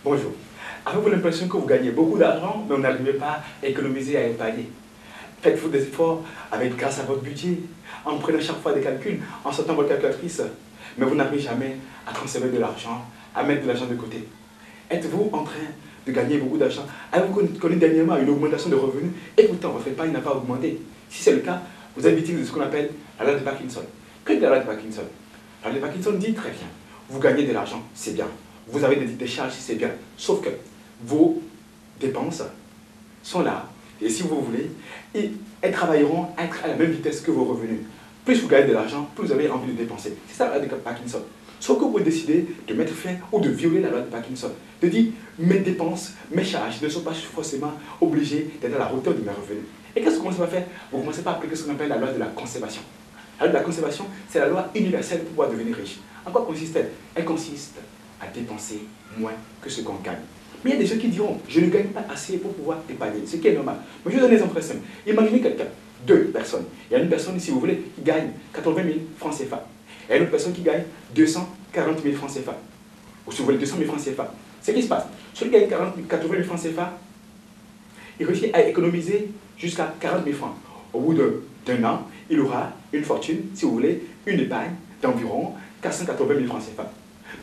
Bonjour. Avez-vous l'impression que vous gagnez beaucoup d'argent, mais vous n'arrivez pas à économiser, à épargner? Faites-vous des efforts grâce à votre budget, en prenant chaque fois des calculs, en sortant votre calculatrice, mais vous n'arrivez jamais à conserver de l'argent, à mettre de l'argent de côté. Êtes-vous en train de gagner beaucoup d'argent? Avez-vous connu dernièrement une augmentation de revenus et pourtant votre épargne n'a pas augmenté? Si c'est le cas, vous êtes victime de ce qu'on appelle la loi de Parkinson. Que dit la loi de Parkinson? La loi de Parkinson dit très bien, vous gagnez de l'argent, c'est bien. Vous avez des charges, c'est bien. Sauf que vos dépenses sont là. Et si vous voulez, elles travailleront à être à la même vitesse que vos revenus. Plus vous gagnez de l'argent, plus vous avez envie de dépenser. C'est ça la loi de Parkinson. Sauf que vous décidez de mettre fin ou de violer la loi de Parkinson. De dire, mes dépenses, mes charges ne sont pas forcément obligées d'être à la hauteur de mes revenus. Et qu'est-ce que vous commencez à faire? Vous commencez par appliquer ce qu'on appelle la loi de la conservation. La loi de la conservation, c'est la loi universelle pour pouvoir devenir riche. En quoi consiste-t-elle? Elle consiste à dépenser moins que ce qu'on gagne. Mais il y a des gens qui diront, je ne gagne pas assez pour pouvoir épargner, ce qui est normal. Mais je vais vous donner un exemple très simple. Imaginez quelqu'un, deux personnes. Il y a une personne, si vous voulez, qui gagne 80 000 francs CFA. Il y a une autre personne qui gagne 240 000 francs CFA. Ou si vous voulez, 200 000 francs CFA. Ce qui se passe, celui qui gagne 80 000 francs CFA, il réussit à économiser jusqu'à 40 000 francs. Au bout d'un an, il aura une fortune, si vous voulez, une épargne d'environ 480 000 francs CFA.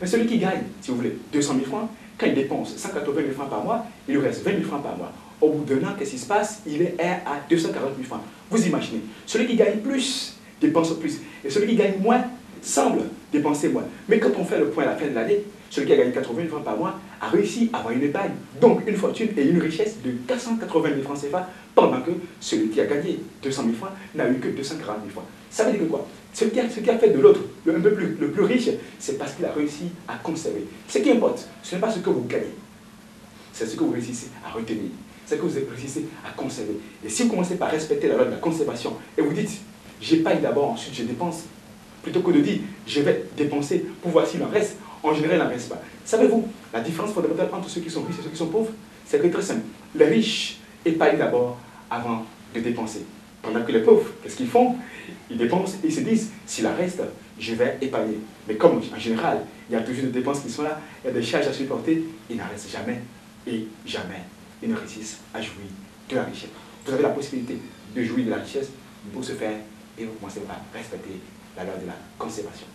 Mais celui qui gagne, si vous voulez, 200 000 francs, quand il dépense 180 000 francs par mois, il lui reste 20 000 francs par mois. Au bout d'un an, qu'est-ce qui se passe? Il est à 240 000 francs. Vous imaginez, celui qui gagne plus dépense plus. Et celui qui gagne moins semble dépenser moins. Mais quand on fait le point à la fin de l'année, celui qui a gagné 80 000 francs par mois a réussi à avoir une épargne, donc une fortune et une richesse de 480 000 francs CFA, pendant que celui qui a gagné 200 000 francs n'a eu que 240 000 francs. Ça veut dire que quoi? Ce qui a fait de l'autre le plus riche, c'est parce qu'il a réussi à conserver. Ce qui importe, ce n'est pas ce que vous gagnez, c'est ce que vous réussissez à retenir, c'est ce que vous réussissez à conserver. Et si vous commencez par respecter la loi de la conservation et vous dites, j'épargne d'abord, ensuite je dépense, plutôt que de dire, je vais dépenser pour voir s'il en reste, en général, il n'en reste pas. Savez-vous, la différence fondamentale entre ceux qui sont riches et ceux qui sont pauvres, c'est très simple. Les riches épargnent d'abord avant de dépenser. Pendant que les pauvres, qu'est-ce qu'ils font? Ils dépensent et ils se disent, s'il en reste, je vais épargner. Mais comme en général, il y a toujours des dépenses qui sont là, il y a des charges à supporter, il n'en reste jamais et jamais ils ne réussissent à jouir de la richesse. Vous avez la possibilité de jouir de la richesse pour ce faire et vous commencez par respecter la loi de la conservation.